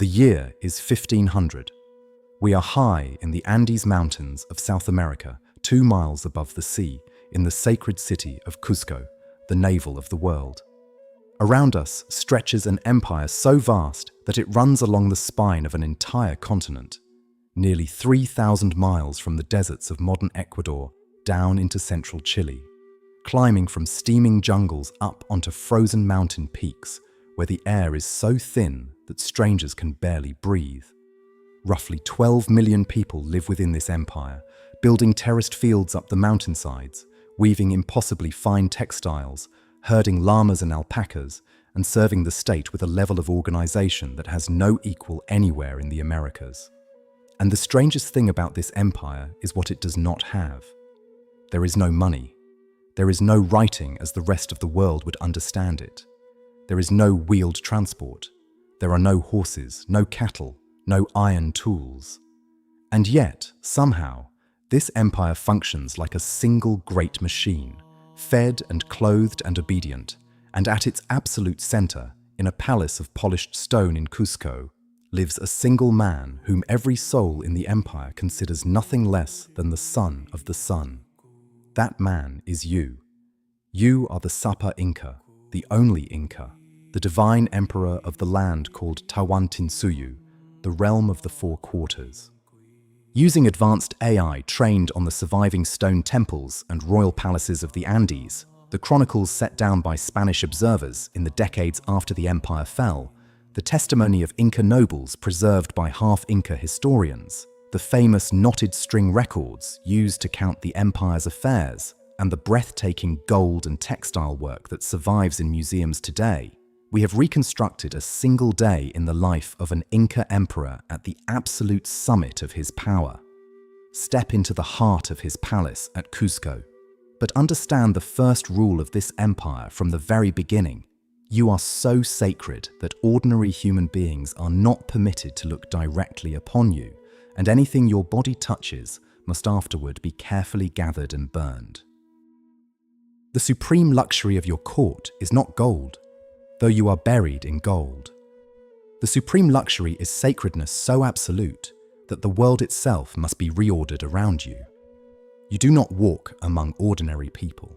The year is 1500. We are high in the Andes Mountains of South America, 2 miles above the sea, in the sacred city of Cusco, the navel of the world. Around us stretches an empire so vast that it runs along the spine of an entire continent, nearly 3,000 miles from the deserts of modern Ecuador down into central Chile, climbing from steaming jungles up onto frozen mountain peaks where the air is so thin that strangers can barely breathe. Roughly 12 million people live within this empire, building terraced fields up the mountainsides, weaving impossibly fine textiles, herding llamas and alpacas, and serving the state with a level of organization that has no equal anywhere in the Americas. And the strangest thing about this empire is what it does not have. There is no money. There is no writing as the rest of the world would understand it. There is no wheeled transport. There are no horses, no cattle, no iron tools. And yet, somehow, this empire functions like a single great machine, fed and clothed and obedient, and at its absolute center, in a palace of polished stone in Cusco, lives a single man whom every soul in the empire considers nothing less than the son of the sun. That man is you. You are the Sapa Inca, the only Inca, the divine emperor of the land called Tawantinsuyu, the realm of the 4 quarters. Using advanced AI trained on the surviving stone temples and royal palaces of the Andes, the chronicles set down by Spanish observers in the decades after the empire fell, the testimony of Inca nobles preserved by half-Inca historians, the famous knotted string records used to count the empire's affairs, and the breathtaking gold and textile work that survives in museums today, we have reconstructed a single day in the life of an Inca emperor at the absolute summit of his power. Step into the heart of his palace at Cusco, but understand the first rule of this empire from the very beginning. You are so sacred that ordinary human beings are not permitted to look directly upon you, and anything your body touches must afterward be carefully gathered and burned. The supreme luxury of your court is not gold, though you are buried in gold. The supreme luxury is sacredness so absolute that the world itself must be reordered around you. You do not walk among ordinary people.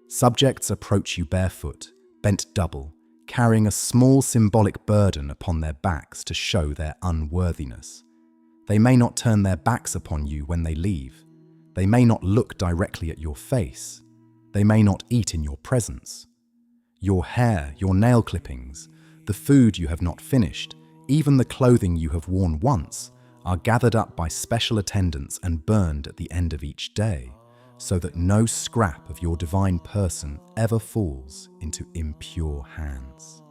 Subjects approach you barefoot, bent double, carrying a small symbolic burden upon their backs to show their unworthiness. They may not turn their backs upon you when they leave. They may not look directly at your face. They may not eat in your presence. Your hair, your nail clippings, the food you have not finished, even the clothing you have worn once, are gathered up by special attendants and burned at the end of each day, so that no scrap of your divine person ever falls into impure hands.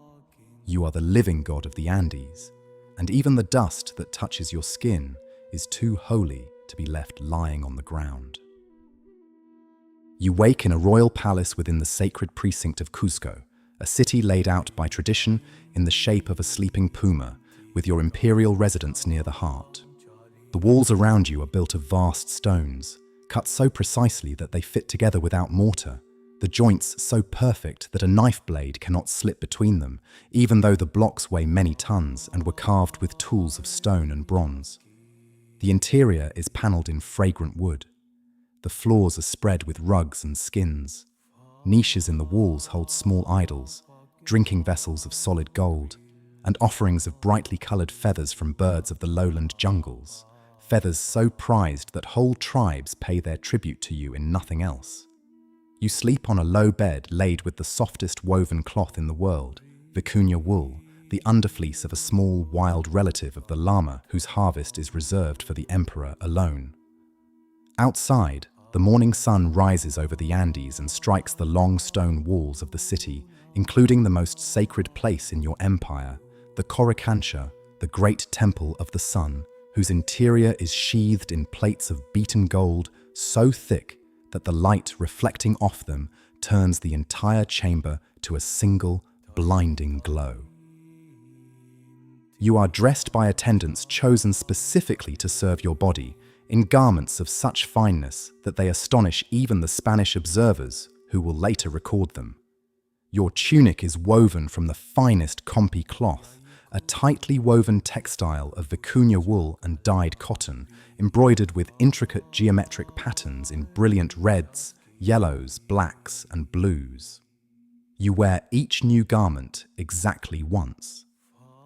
You are the living God of the Andes, and even the dust that touches your skin is too holy to be left lying on the ground. You wake in a royal palace within the sacred precinct of Cusco, a city laid out by tradition in the shape of a sleeping puma, with your imperial residence near the heart. The walls around you are built of vast stones, cut so precisely that they fit together without mortar, the joints so perfect that a knife blade cannot slip between them, even though the blocks weigh many tons and were carved with tools of stone and bronze. The interior is panelled in fragrant wood. The floors are spread with rugs and skins. Niches in the walls hold small idols, drinking vessels of solid gold, and offerings of brightly coloured feathers from birds of the lowland jungles, feathers so prized that whole tribes pay their tribute to you in nothing else. You sleep on a low bed laid with the softest woven cloth in the world, Vicuña wool, the underfleece of a small wild relative of the llama whose harvest is reserved for the emperor alone. Outside, the morning sun rises over the Andes and strikes the long stone walls of the city, including the most sacred place in your empire, the Coricancha, the great temple of the sun, whose interior is sheathed in plates of beaten gold so thick that the light reflecting off them turns the entire chamber to a single, blinding glow. You are dressed by attendants chosen specifically to serve your body, in garments of such fineness that they astonish even the Spanish observers who will later record them. Your tunic is woven from the finest compi cloth, a tightly woven textile of Vicuña wool and dyed cotton, embroidered with intricate geometric patterns in brilliant reds, yellows, blacks, and blues. You wear each new garment exactly once.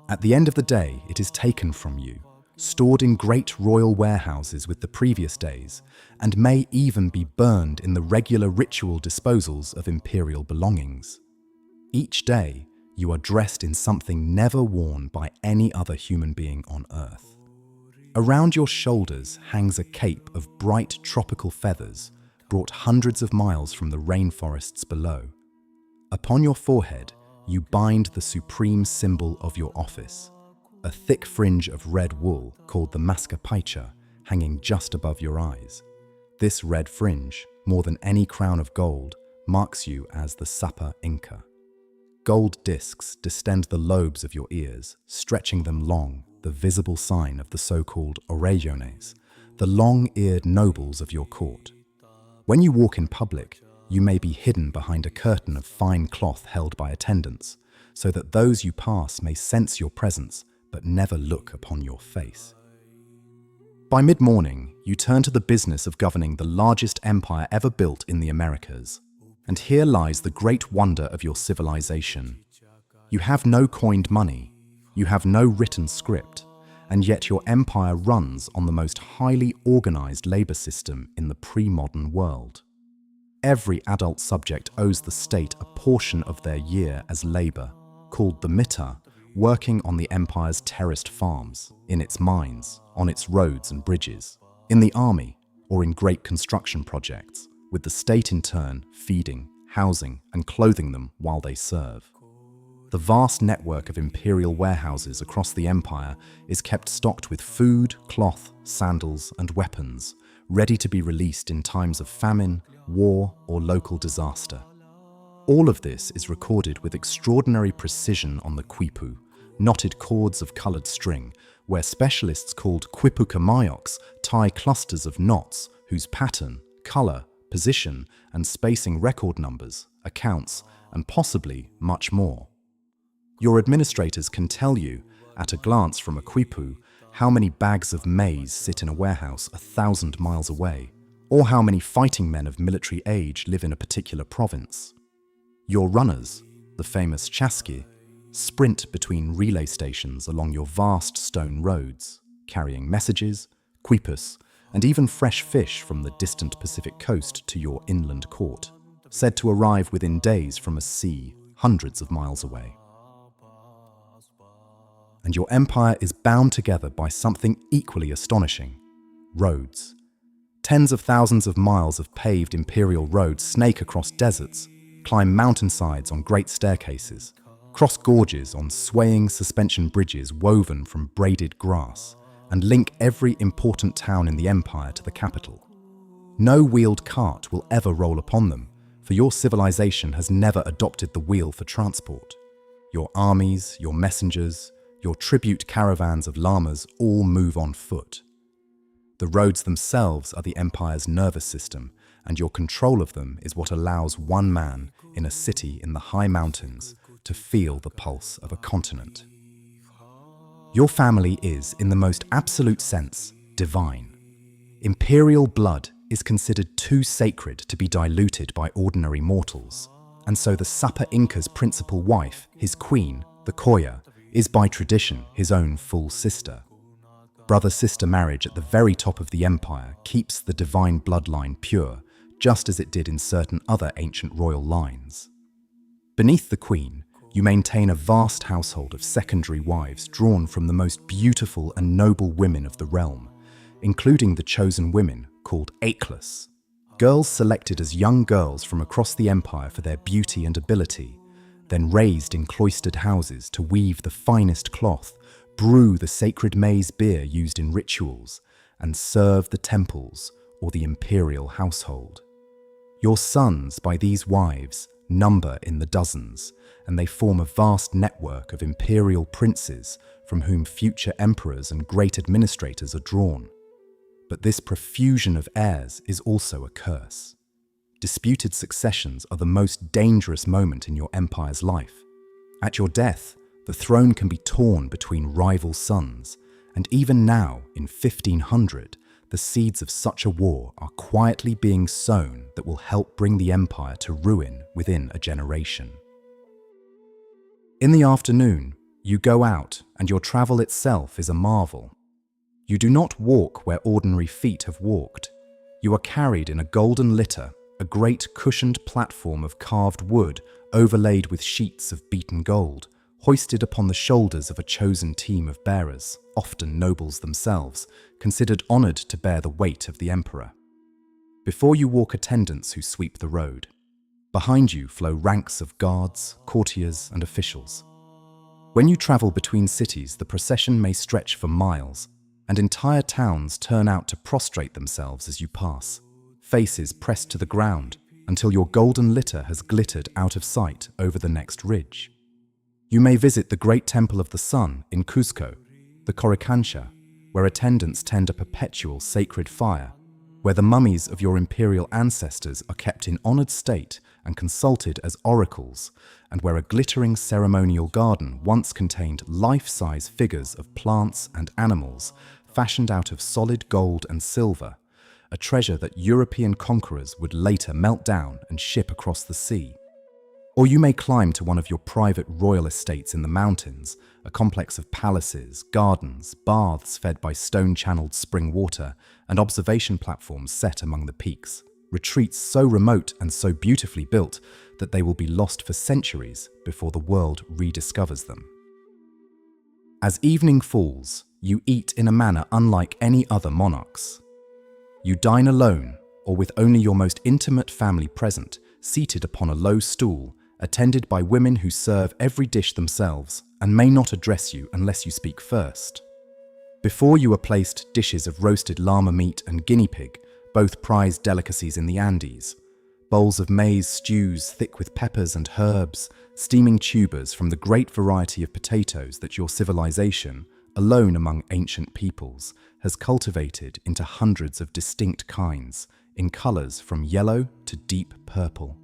At the end of the day, it is taken from you, stored in great royal warehouses with the previous days, and may even be burned in the regular ritual disposals of imperial belongings. Each day, you are dressed in something never worn by any other human being on Earth. Around your shoulders hangs a cape of bright tropical feathers brought hundreds of miles from the rainforests below. Upon your forehead, you bind the supreme symbol of your office, a thick fringe of red wool called the mascapicha, hanging just above your eyes. This red fringe, more than any crown of gold, marks you as the Sapa Inca. Gold discs distend the lobes of your ears, stretching them long, the visible sign of the so-called orellones, the long-eared nobles of your court. When you walk in public, you may be hidden behind a curtain of fine cloth held by attendants, so that those you pass may sense your presence but never look upon your face. By mid-morning, you turn to the business of governing the largest empire ever built in the Americas. And here lies the great wonder of your civilization. You have no coined money, you have no written script, and yet your empire runs on the most highly organized labor system in the pre-modern world. Every adult subject owes the state a portion of their year as labor, called the mita, working on the empire's terraced farms, in its mines, on its roads and bridges, in the army, or in great construction projects, with the state in turn feeding, housing, and clothing them while they serve. The vast network of imperial warehouses across the empire is kept stocked with food, cloth, sandals, and weapons, ready to be released in times of famine, war, or local disaster. All of this is recorded with extraordinary precision on the Quipu, knotted cords of colored string, where specialists called Quipu Kamayoks tie clusters of knots whose pattern, color, position, and spacing record numbers, accounts, and possibly much more. Your administrators can tell you, at a glance from a Quipu, how many bags of maize sit in a warehouse 1,000 miles away, or how many fighting men of military age live in a particular province. Your runners, the famous Chasqui, sprint between relay stations along your vast stone roads, carrying messages, quipus, and even fresh fish from the distant Pacific coast to your inland court, said to arrive within days from a sea hundreds of miles away. And your empire is bound together by something equally astonishing: roads. Tens of thousands of miles of paved imperial roads snake across deserts, climb mountainsides on great staircases, cross gorges on swaying suspension bridges woven from braided grass, and link every important town in the empire to the capital. No wheeled cart will ever roll upon them, for your civilization has never adopted the wheel for transport. Your armies, your messengers, your tribute caravans of llamas all move on foot. The roads themselves are the empire's nervous system, and your control of them is what allows one man in a city in the high mountains to feel the pulse of a continent. Your family is, in the most absolute sense, divine. Imperial blood is considered too sacred to be diluted by ordinary mortals, and so the Sapa Inca's principal wife, his queen, the Coya, is by tradition his own full sister. Brother-sister marriage at the very top of the empire keeps the divine bloodline pure, just as it did in certain other ancient royal lines. Beneath the queen, you maintain a vast household of secondary wives drawn from the most beautiful and noble women of the realm, including the chosen women called Acllacuna, girls selected as young girls from across the empire for their beauty and ability, then raised in cloistered houses to weave the finest cloth, brew the sacred maize beer used in rituals, and serve the temples or the imperial household. Your sons by these wives number in the dozens, and they form a vast network of imperial princes from whom future emperors and great administrators are drawn. But this profusion of heirs is also a curse. Disputed successions are the most dangerous moment in your empire's life. At your death, The throne can be torn between rival sons, and even now, in 1500, the seeds of such a war are quietly being sown that will help bring the empire to ruin within a generation. In the afternoon, you go out, and your travel itself is a marvel. You do not walk where ordinary feet have walked. You are carried in a golden litter, a great cushioned platform of carved wood overlaid with sheets of beaten gold, hoisted upon the shoulders of a chosen team of bearers, often nobles themselves, considered honored to bear the weight of the emperor. Before you walk attendants who sweep the road. Behind you flow ranks of guards, courtiers, and officials. When you travel between cities, the procession may stretch for miles, and entire towns turn out to prostrate themselves as you pass, faces pressed to the ground until your golden litter has glittered out of sight over the next ridge. You may visit the great Temple of the Sun in Cusco, the Coricancha, where attendants tend a perpetual sacred fire, where the mummies of your imperial ancestors are kept in honored state and consulted as oracles, and where a glittering ceremonial garden once contained life-size figures of plants and animals fashioned out of solid gold and silver, a treasure that European conquerors would later melt down and ship across the sea. Or you may climb to one of your private royal estates in the mountains, a complex of palaces, gardens, baths fed by stone-channeled spring water, and observation platforms set among the peaks, retreats so remote and so beautifully built that they will be lost for centuries before the world rediscovers them. As evening falls, you eat in a manner unlike any other monarchs. You dine alone, or with only your most intimate family present, seated upon a low stool, attended by women who serve every dish themselves and may not address you unless you speak first. Before you are placed dishes of roasted llama meat and guinea pig, both prized delicacies in the Andes, bowls of maize stews thick with peppers and herbs, steaming tubers from the great variety of potatoes that your civilization, alone among ancient peoples, has cultivated into hundreds of distinct kinds, in colors from yellow to deep purple.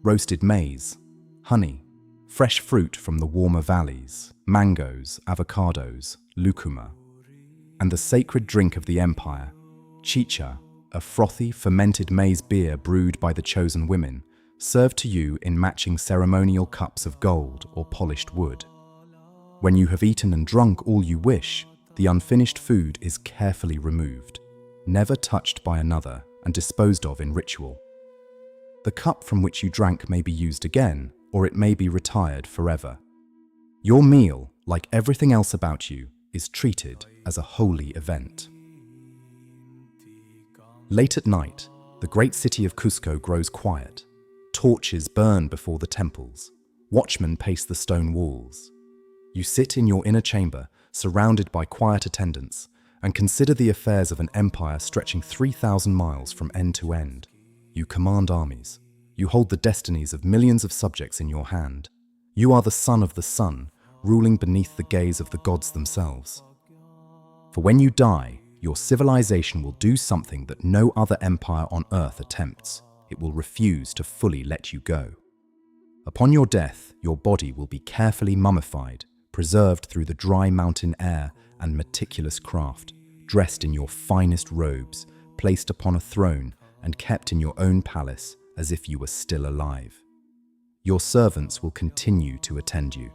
Roasted maize, honey, fresh fruit from the warmer valleys, mangoes, avocados, lucuma, and the sacred drink of the empire, chicha, a frothy, fermented maize beer brewed by the chosen women, served to you in matching ceremonial cups of gold or polished wood. When you have eaten and drunk all you wish, the unfinished food is carefully removed, never touched by another and disposed of in ritual. The cup from which you drank may be used again, or it may be retired forever. Your meal, like everything else about you, is treated as a holy event. Late at night, the great city of Cusco grows quiet. Torches burn before the temples. Watchmen pace the stone walls. You sit in your inner chamber, surrounded by quiet attendants, and consider the affairs of an empire stretching 3,000 miles from end to end. You command armies. You hold the destinies of millions of subjects in your hand. You are the son of the sun, ruling beneath the gaze of the gods themselves. For when you die, your civilization will do something that no other empire on earth attempts. It will refuse to fully let you go. Upon your death, your body will be carefully mummified, preserved through the dry mountain air and meticulous craft, dressed in your finest robes, placed upon a throne, and kept in your own palace as if you were still alive. Your servants will continue to attend you.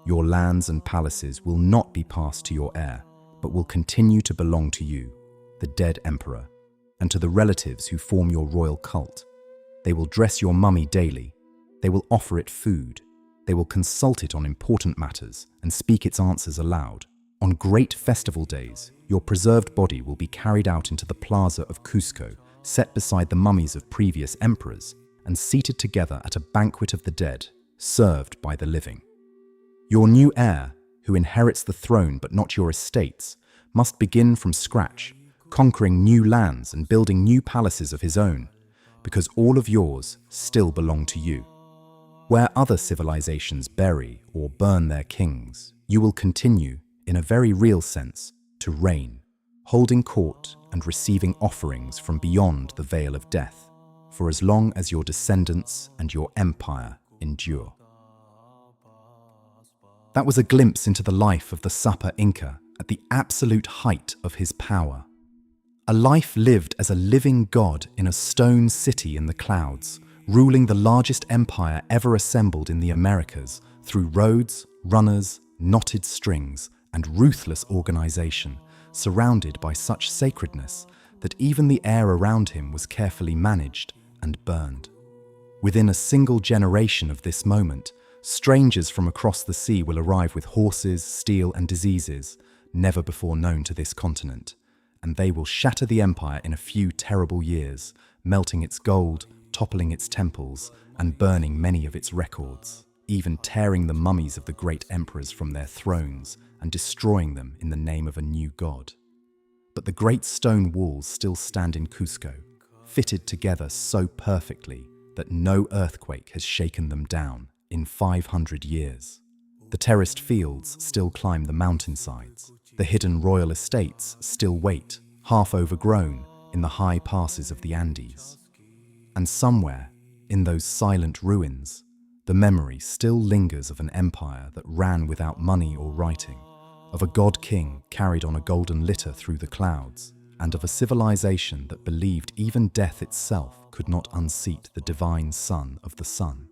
Your lands and palaces will not be passed to your heir, but will continue to belong to you, the dead emperor, and to the relatives who form your royal cult. They will dress your mummy daily. They will offer it food. They will consult it on important matters and speak its answers aloud. On great festival days, your preserved body will be carried out into the plaza of Cusco, set beside the mummies of previous emperors, and seated together at a banquet of the dead, served by the living. Your new heir, who inherits the throne but not your estates, must begin from scratch, conquering new lands and building new palaces of his own, because all of yours still belong to you. Where other civilizations bury or burn their kings, you will continue, in a very real sense, to reign, holding court and receiving offerings from beyond the veil of death, for as long as your descendants and your empire endure. That was a glimpse into the life of the Sapa Inca at the absolute height of his power. A life lived as a living god in a stone city in the clouds, ruling the largest empire ever assembled in the Americas through roads, runners, knotted strings, and ruthless organization, surrounded by such sacredness that even the air around him was carefully managed and burned. Within a single generation of this moment, strangers from across the sea will arrive with horses, steel, and diseases never before known to this continent, and they will shatter the empire in a few terrible years, melting its gold, toppling its temples, and burning many of its records, even tearing the mummies of the great emperors from their thrones and destroying them in the name of a new god. But the great stone walls still stand in Cusco, fitted together so perfectly that no earthquake has shaken them down in 500 years. The terraced fields still climb the mountainsides. The hidden royal estates still wait, half overgrown, in the high passes of the Andes. And somewhere, in those silent ruins, the memory still lingers of an empire that ran without money or writing, of a god-king carried on a golden litter through the clouds, and of a civilization that believed even death itself could not unseat the divine son of the sun.